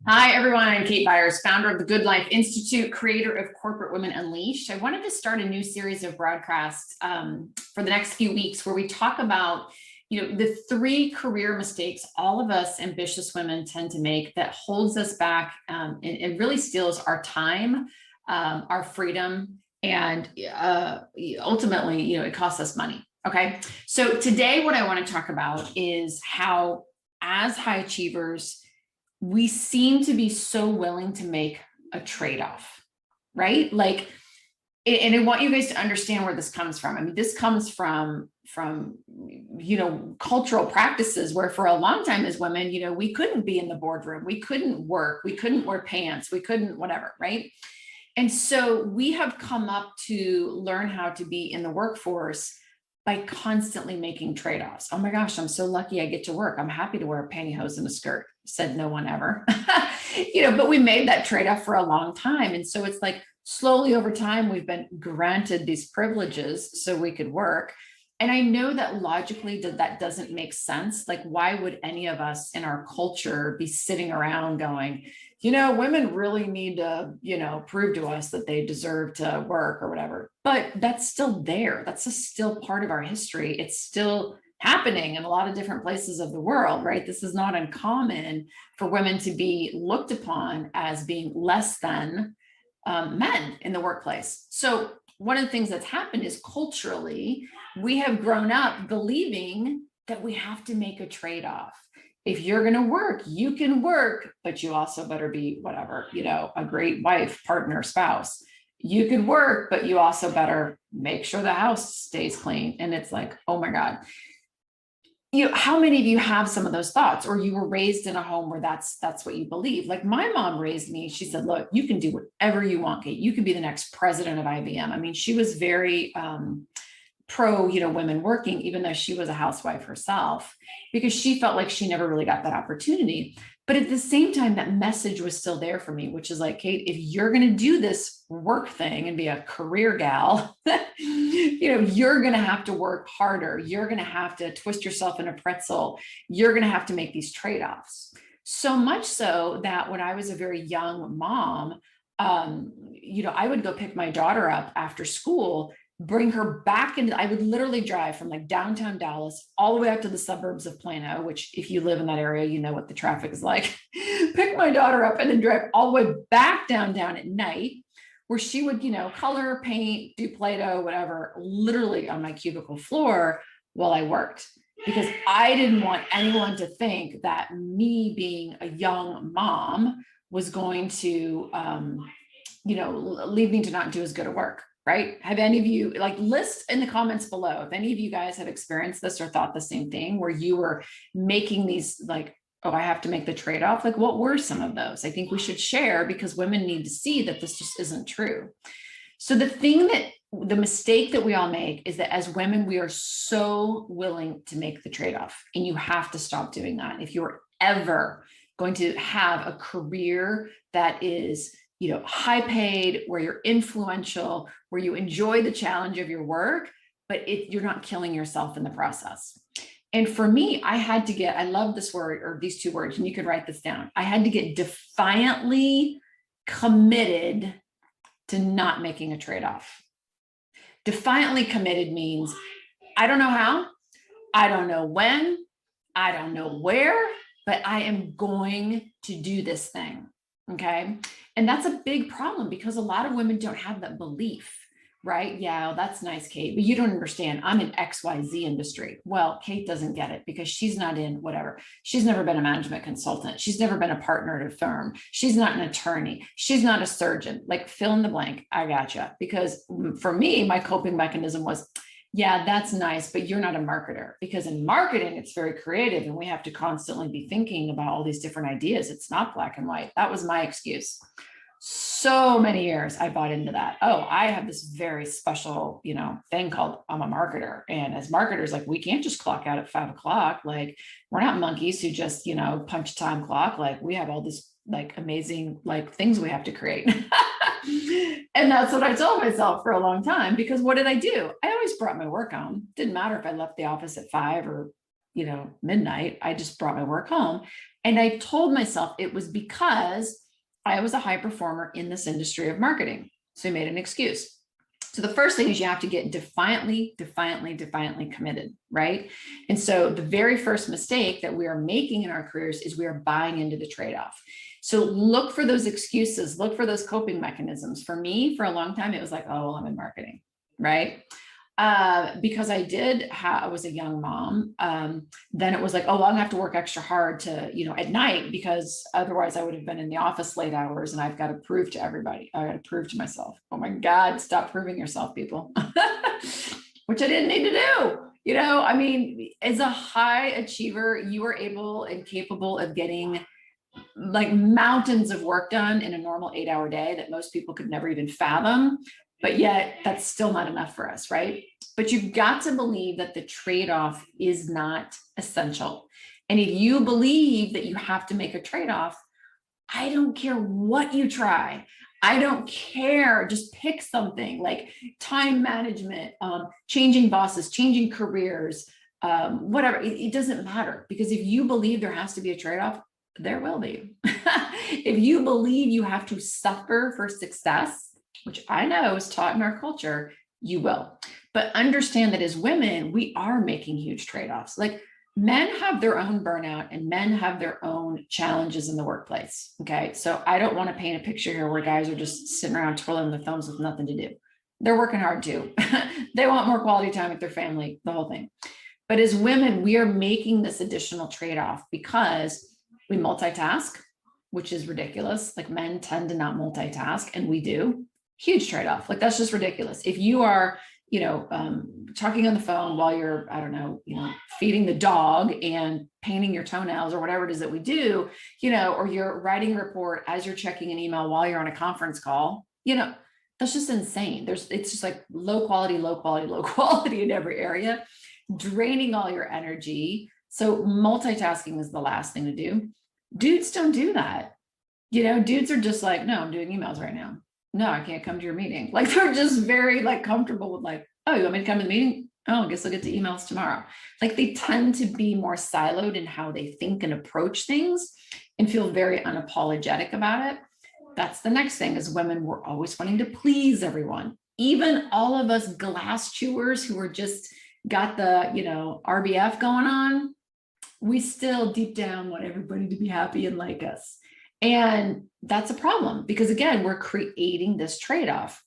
Hi, everyone. I'm Kate Byers, founder of the Good Life Institute, creator of Corporate Women Unleashed. I wanted to start a new series of broadcasts for the next few weeks where we talk about, the three career mistakes all of us ambitious women tend to make that holds us back and really steals our time, our freedom, and ultimately, it costs us money. Okay. So today, what I want to talk about is how, as high achievers, we seem to be so willing to make a trade-off, right? Like, and I want you guys to understand where this comes from. I mean, this comes from cultural practices where for a long time as women, we couldn't be in the boardroom, we couldn't work, we couldn't wear pants, we couldn't whatever, right? And so we have come up to learn how to be in the workforce by constantly making trade-offs. Oh my gosh, I'm so lucky I get to work. I'm happy to wear pantyhose and a skirt, said no one ever. But we made that trade-off for a long time. And so it's like slowly over time, we've been granted these privileges so we could work. And I know that logically that doesn't make sense. Like, why would any of us in our culture be sitting around going, women really need to, prove to us that they deserve to work or whatever. But that's still there. That's still part of our history. It's still happening in a lot of different places of the world, right? This is not uncommon for women to be looked upon as being less than men in the workplace. So one of the things that's happened is culturally, we have grown up believing that we have to make a trade-off. If you're going to work, you can work, but you also better be whatever, a great wife, partner, spouse. You can work, but you also better make sure the house stays clean. And it's like, oh my God. How many of you have some of those thoughts, or you were raised in a home where that's what you believe? Like my mom raised me. She said, look, you can do whatever you want, Kate. You could be the next president of IBM. I mean, she was very pro, women working, even though she was a housewife herself, because she felt like she never really got that opportunity. But at the same time, that message was still there for me, which is like, Kate, if you're going to do this work thing and be a career gal, you're going to have to work harder. You're going to have to twist yourself in a pretzel. You're going to have to make these trade-offs. So much so that when I was a very young mom, I would go pick my daughter up after school, bring her back into, I would literally drive from like downtown Dallas all the way up to the suburbs of Plano, which if you live in that area, you know what the traffic is like. Pick my daughter up and then drive all the way back downtown at night, where she would, color, paint, do Play-Doh, whatever, literally on my cubicle floor while I worked. Because I didn't want anyone to think that me being a young mom was going to, leave me to not do as good a work. Right? Have any of you, list in the comments below if any of you guys have experienced this or thought the same thing, where you were making these oh, I have to make the trade-off. Like, what were some of those? I think we should share, because women need to see that this just isn't true. So the mistake that we all make is that as women, we are so willing to make the trade-off, and you have to stop doing that. If you're ever going to have a career that is high paid, where you're influential, where you enjoy the challenge of your work, but you're not killing yourself in the process. And for me, I love this word, or these two words, and you could write this down. I had to get defiantly committed to not making a trade-off. Defiantly committed means I don't know how, I don't know when, I don't know where, but I am going to do this thing. Okay. And that's a big problem, because a lot of women don't have that belief, right? Yeah, that's nice, Kate, but you don't understand. I'm in XYZ industry. Well, Kate doesn't get it because she's not in whatever. She's never been a management consultant. She's never been a partner at a firm. She's not an attorney. She's not a surgeon. Like, fill in the blank. I gotcha. Because for me, my coping mechanism was, yeah, that's nice, but you're not a marketer. Because in marketing, it's very creative, and we have to constantly be thinking about all these different ideas. It's not black and white. That was my excuse. So many years I bought into that. Oh, I have this very special, thing called I'm a marketer. And as marketers, like, we can't just clock out at 5 o'clock. Like, we're not monkeys who just, punch time clock. Like, we have all this amazing things we have to create. And that's what I told myself for a long time, because what did I do? I always brought my work home. Didn't matter if I left the office at 5 or midnight. I just brought my work home. And I told myself it was because I was a high performer in this industry of marketing. So I made an excuse. So the first thing is you have to get defiantly committed, right? And so the very first mistake that we are making in our careers is we are buying into the trade-off. So look for those excuses, look for those coping mechanisms. For me, for a long time, it was like, oh, well, I'm in marketing, right? Because I was a young mom. Then it was like, oh, well, I'm gonna have to work extra hard to, at night, because otherwise I would have been in the office late hours and I've got to prove to everybody. I got to prove to myself. Oh my God, stop proving yourself, people, which I didn't need to do. I mean, as a high achiever, you are able and capable of getting like mountains of work done in a normal 8-hour day that most people could never even fathom. But yet that's still not enough for us, right? But you've got to believe that the trade-off is not essential. And if you believe that you have to make a trade-off, I don't care what you try. I don't care. Just pick something like time management, changing bosses, changing careers, whatever. It doesn't matter, because if you believe there has to be a trade-off, there will be. If you believe you have to suffer for success, which I know is taught in our culture, you will. But understand that as women, we are making huge trade-offs. Like, men have their own burnout and men have their own challenges in the workplace. Okay. So I don't want to paint a picture here where guys are just sitting around twiddling their thumbs with nothing to do. They're working hard too. They want more quality time with their family, the whole thing. But as women, we are making this additional trade-off because we multitask, which is ridiculous. Like, men tend to not multitask, and we do. Huge trade-off. Like, that's just ridiculous. If you are, talking on the phone while you're, I don't know, feeding the dog and painting your toenails or whatever it is that we do, or you're writing a report as you're checking an email while you're on a conference call, that's just insane. It's just like low quality in every area, draining all your energy. So multitasking is the last thing to do. Dudes don't do that. Dudes are just like, no, I'm doing emails right now. No, I can't come to your meeting. Like, they're just very comfortable with like, oh, you want me to come to the meeting? Oh, I guess I'll get to emails tomorrow. Like, they tend to be more siloed in how they think and approach things and feel very unapologetic about it. That's the next thing. As women, we're always wanting to please everyone. Even all of us glass chewers who are just got the, RBF going on, we still deep down want everybody to be happy and like us. And that's a problem, because again, we're creating this trade-off.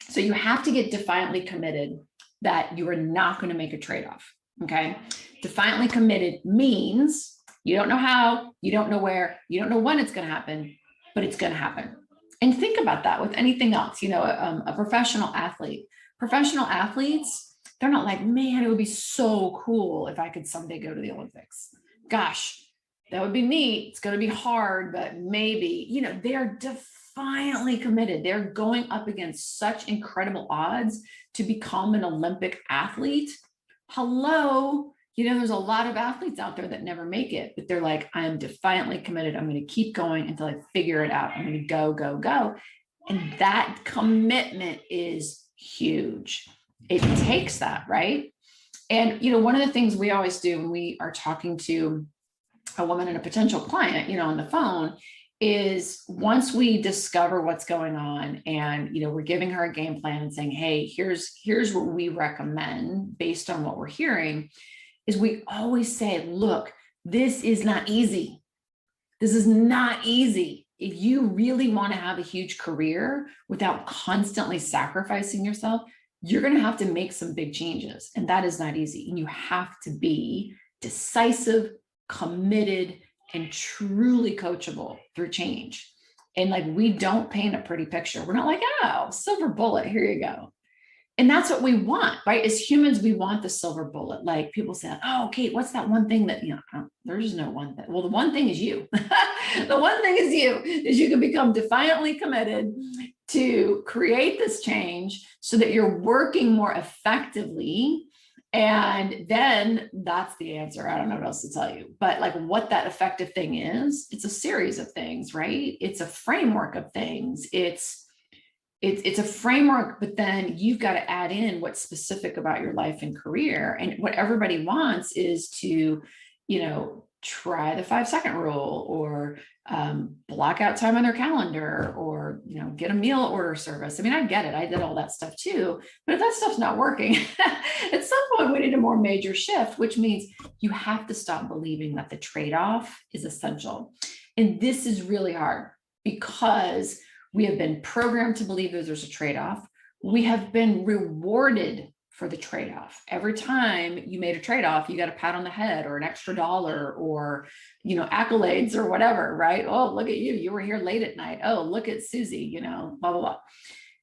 So you have to get defiantly committed that you are not going to make a trade-off. Okay. Defiantly committed means you don't know how, you don't know where, you don't know when it's going to happen, but it's going to happen. And think about that with anything else. A professional athlete, professional athletes, they're not like, man, it would be so cool if I could someday go to the Olympics. Gosh, that would be neat. It's going to be hard, but maybe, they are defiantly committed. They're going up against such incredible odds to become an Olympic athlete. Hello. There's a lot of athletes out there that never make it, but they're like, I am defiantly committed. I'm going to keep going until I figure it out. I'm going to go, go, go. And that commitment is huge. It takes that, right? And, one of the things we always do when we are talking to a woman and a potential client, on the phone, is once we discover what's going on and, we're giving her a game plan and saying, hey, here's what we recommend based on what we're hearing, is we always say, look, this is not easy. This is not easy. If you really want to have a huge career without constantly sacrificing yourself, you're going to have to make some big changes. And that is not easy. And you have to be decisive, committed, and truly coachable through change. And we don't paint a pretty picture. We're not like, oh, silver bullet, here you go. And that's what we want, right? As humans, we want the silver bullet. Like, people say, oh, Kate, what's that one thing that, there's no one thing. Well, the one thing is you. The one thing is you can become defiantly committed to create this change so that you're working more effectively. And then that's the answer. I don't know what else to tell you, but what that effective thing is, it's a series of things, right? It's a framework of things. It's it's a framework, but then you've got to add in what's specific about your life and career. And what everybody wants is to, try the 5-second rule, or block out time on their calendar, or, get a meal order service. I mean, I get it. I did all that stuff too, but if that stuff's not working, at some point we need a more major shift, which means you have to stop believing that the trade-off is essential. And this is really hard because we have been programmed to believe that there's a trade-off. We have been rewarded for the trade-off. Every time you made a trade-off, you got a pat on the head or an extra dollar, or, accolades or whatever, right? Oh, look at you. You were here late at night. Oh, look at Susie, blah, blah, blah.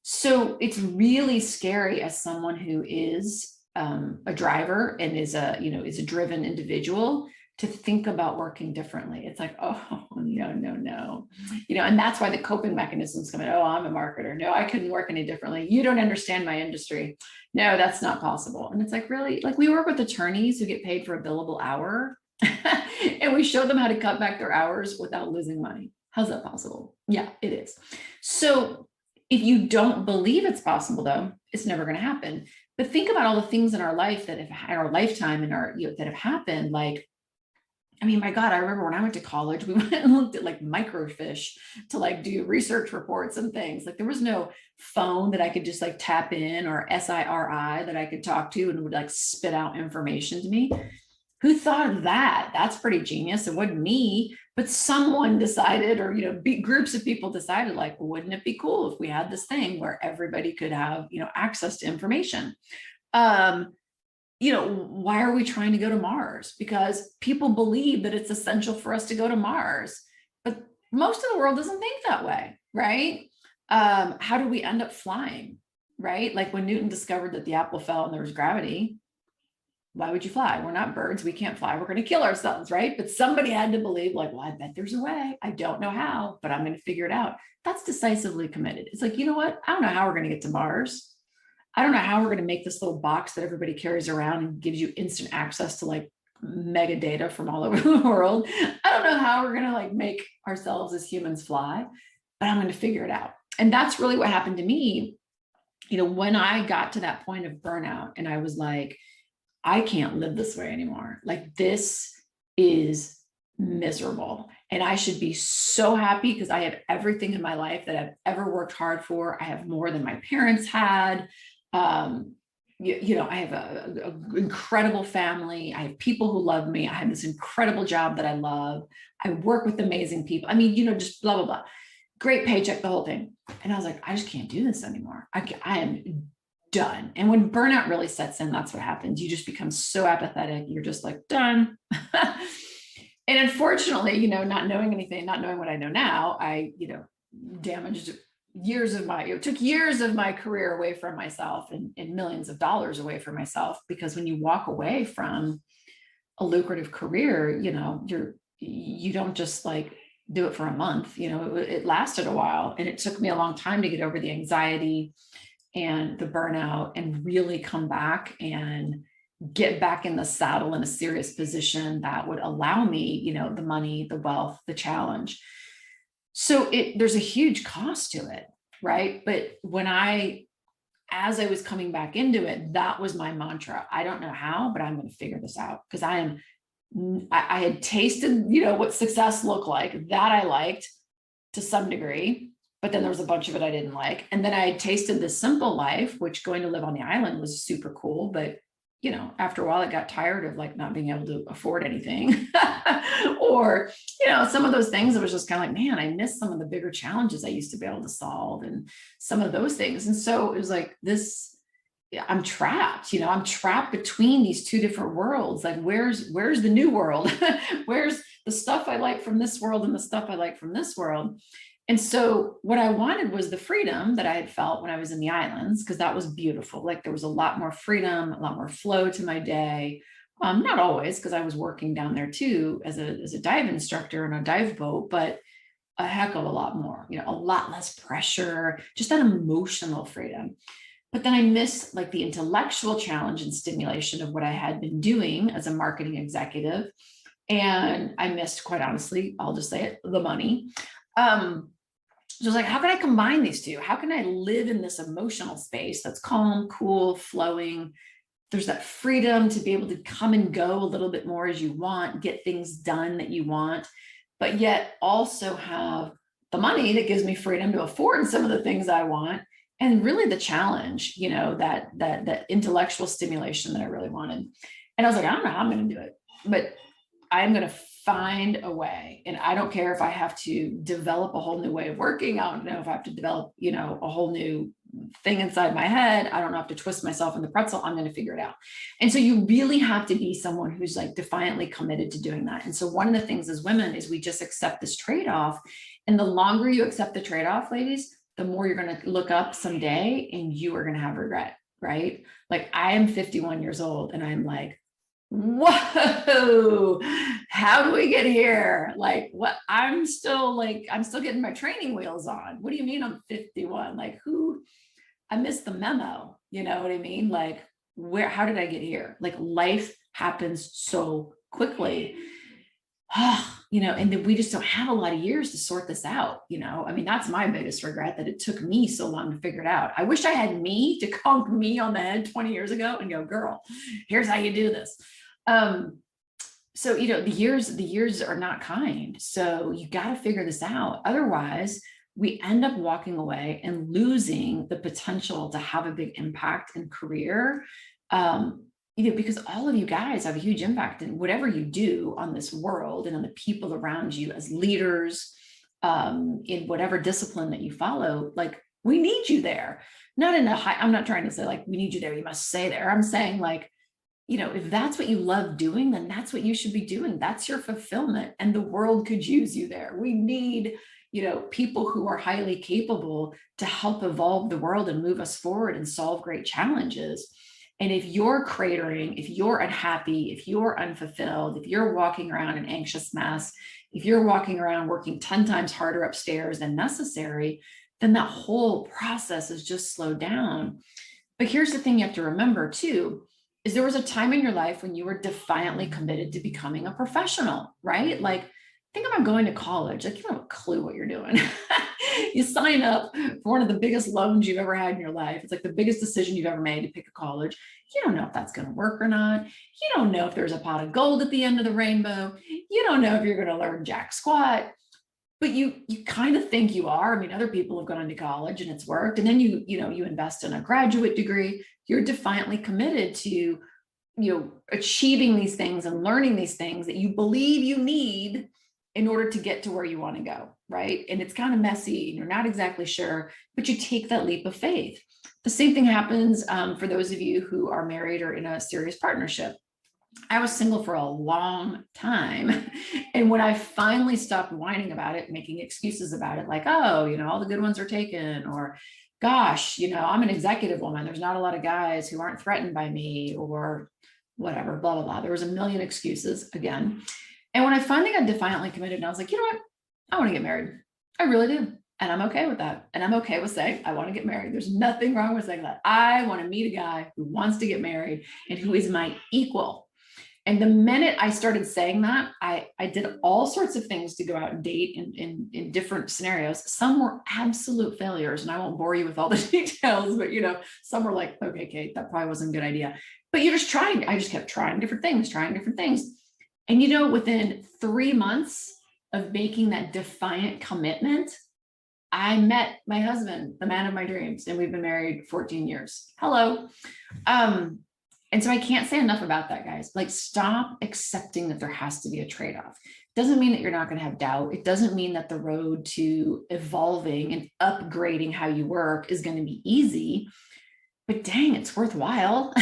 So it's really scary as someone who is a driver and is a driven individual, to think about working differently. It's like, oh, no. And that's why the coping mechanisms come in. Oh, I'm a marketer. No, I couldn't work any differently. You don't understand my industry. No, that's not possible. And it's like, really? Like, we work with attorneys who get paid for a billable hour and we show them how to cut back their hours without losing money. How's that possible? Yeah, it is. So if you don't believe it's possible, though, it's never going to happen. But think about all the things in our life that have, in our lifetime, that have happened. Like, I mean, my God, I remember when I went to college, we went and looked at like microfiche to do research reports and things. Like, there was no phone that I could just tap in, or SIRI that I could talk to and would spit out information to me. Who thought of that? That's pretty genius. It wasn't me, but someone decided, or, groups of people decided, wouldn't it be cool if we had this thing where everybody could have, access to information? Why are we trying to go to Mars? Because people believe that it's essential for us to go to Mars, but most of the world doesn't think that way, right? How do we end up flying, right? Like when Newton discovered that the apple fell and there was gravity, why would you fly? We're not birds. We can't fly. We're going to kill ourselves, right? But somebody had to believe, well, I bet there's a way. I don't know how, but I'm going to figure it out. That's decisively committed. It's like, you know what? I don't know how we're going to get to Mars. I don't know how we're going to make this little box that everybody carries around and gives you instant access to mega data from all over the world. I don't know how we're going to make ourselves as humans fly, but I'm going to figure it out. And that's really what happened to me. When I got to that point of burnout and I was like, I can't live this way anymore. This is miserable. And I should be so happy because I have everything in my life that I've ever worked hard for. I have more than my parents had. I have an incredible family. I have people who love me. I have this incredible job that I love. I work with amazing people. I mean, just blah, blah, blah. Great paycheck, the whole thing. And I was like, I just can't do this anymore. I am done. And when burnout really sets in, that's what happens. You just become so apathetic. You're just done. And unfortunately, not knowing anything, not knowing what I know now, I, damaged took years of my career away from myself, and millions of dollars away from myself. Because when you walk away from a lucrative career, you don't just do it for a month. It lasted a while, and it took me a long time to get over the anxiety and the burnout and really come back and get back in the saddle in a serious position that would allow me, the money, the wealth, the challenge. So there's a huge cost to it, right? But as I was coming back into it, that was my mantra. I don't know how, but I'm going to figure this out, because I had tasted, what success looked like. That I liked to some degree, but then there was a bunch of it I didn't like. And then I had tasted the simple life, which going to live on the island was super cool, but after a while, I got tired of not being able to afford anything or, some of those things. It was just kind of man, I miss some of the bigger challenges I used to be able to solve and some of those things. And so it was I'm trapped, I'm trapped between these two different worlds. Where's the new world? Where's the stuff I like from this world and the stuff I like from this world? And so what I wanted was the freedom that I had felt when I was in the islands, because that was beautiful. There was a lot more freedom, a lot more flow to my day. Not always, because I was working down there too as a dive instructor in a dive boat, but a heck of a lot more, a lot less pressure, just that emotional freedom. But then I missed the intellectual challenge and stimulation of what I had been doing as a marketing executive. And I missed, quite honestly, I'll just say it, the money. So I was like, how can I combine these two? How can I live in this emotional space that's calm, cool, flowing? There's that freedom to be able to come and go a little bit more as you want, get things done that you want, but yet also have the money that gives me freedom to afford some of the things I want. And really the challenge, that intellectual stimulation that I really wanted. And I was like, I don't know how I'm going to do it, but I'm going to find a way. And I don't care if I have to develop a whole new way of working. I don't know if I have to develop, a whole new thing inside my head. I don't have to twist myself in the pretzel. I'm going to figure it out. And so you really have to be someone who's like defiantly committed to doing that. And so one of the things as women is we just accept this trade-off. And the longer you accept the trade-off, ladies, the more you're going to look up someday and you are going to have regret, right? Like I am 51 years old and I'm like, whoa, how do we get here? Like what? I'm still getting my training wheels on. What do you mean I'm 51? Like I missed the memo. You know what I mean? Like how did I get here? Like life happens so quickly. And then we just don't have a lot of years to sort this out. I mean, that's my biggest regret, that it took me so long to figure it out. I wish I had me to conk me on the head 20 years ago and go, girl, here's how you do this. So, the years are not kind. So you got to figure this out. Otherwise, we end up walking away and losing the potential to have a big impact in career. Because all of you guys have a huge impact in whatever you do on this world and on the people around you as leaders, in whatever discipline that you follow. Like we need you there. I'm not trying to say like, we need you there, you must stay there. I'm saying like, if that's what you love doing, then that's what you should be doing. That's your fulfillment, and the world could use you there. We need, people who are highly capable to help evolve the world and move us forward and solve great challenges. And if you're cratering, if you're unhappy, if you're unfulfilled, if you're walking around an anxious mess, if you're walking around working 10 times harder upstairs than necessary, then that whole process is just slowed down. But here's the thing you have to remember too, is there was a time in your life when you were defiantly committed to becoming a professional, right? Like, think about going to college. Like, you don't have a clue what you're doing. You sign up for one of the biggest loans you've ever had in your life. It's like the biggest decision you've ever made to pick a college. You don't know if that's going to work or not. You don't know if there's a pot of gold at the end of the rainbow. You don't know if you're going to learn jack squat, but you kind of think you are. I mean, other people have gone into college and it's worked. And then you invest in a graduate degree. You're defiantly committed to, achieving these things and learning these things that you believe you need in order to get to where you want to go, right? And it's kind of messy and you're not exactly sure, but you take that leap of faith. The same thing happens for those of you who are married or in a serious partnership. I was single for a long time. And when I finally stopped whining about it, making excuses about it, like, oh, all the good ones are taken, or gosh, I'm an executive woman. There's not a lot of guys who aren't threatened by me, or whatever, blah, blah, blah. There was a million excuses again. And when I finally got defiantly committed, and I was like, you know what? I want to get married. I really do. And I'm okay with that. And I'm okay with saying, I want to get married. There's nothing wrong with saying that. I want to meet a guy who wants to get married and who is my equal. And the minute I started saying that, I did all sorts of things to go out and date in different scenarios. Some were absolute failures, and I won't bore you with all the details, but some were like, okay, Kate, that probably wasn't a good idea. But I just kept trying different things. And within 3 months of making that defiant commitment, I met my husband, the man of my dreams, and we've been married 14 years. Hello. And so I can't say enough about that, guys. Like, stop accepting that there has to be a trade-off. Doesn't mean that you're not going to have doubt. It doesn't mean that the road to evolving and upgrading how you work is going to be easy, but dang, it's worthwhile.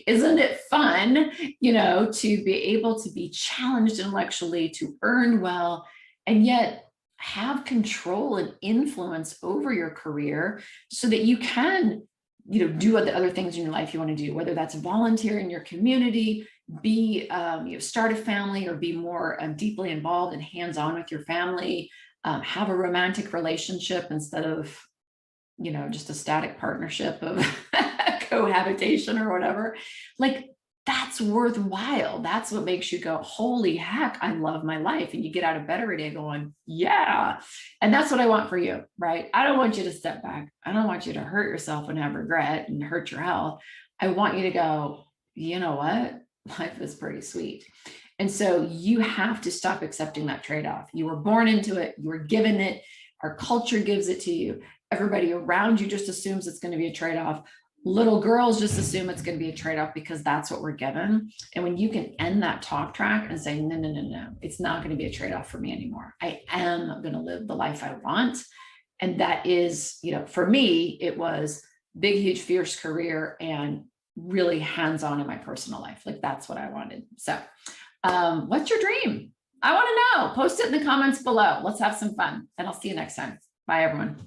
Isn't it fun, to be able to be challenged intellectually, to earn well, and yet have control and influence over your career so that you can do other things in your life you want to do, whether that's volunteer in your community, start a family, or be more deeply involved and hands-on with your family, have a romantic relationship instead of, just a static partnership of cohabitation or whatever. Like, that's worthwhile. That's what makes you go, holy heck, I love my life. And you get out of bed every day going, yeah. And that's what I want for you, right? I don't want you to step back. I don't want you to hurt yourself and have regret and hurt your health. I want you to go, you know what? Life is pretty sweet. And so you have to stop accepting that trade-off. You were born into it. You were given it. Our culture gives it to you. Everybody around you just assumes it's going to be a trade-off. Little girls just assume it's going to be a trade-off because that's what we're given. And when you can end that talk track and say, no, no, no, no, it's not going to be a trade-off for me anymore. I am going to live the life I want. And that is, for me, it was big, huge, fierce career and really hands-on in my personal life. Like that's what I wanted. So what's your dream? I want to know. Post it in the comments below. Let's have some fun. And I'll see you next time. Bye, everyone.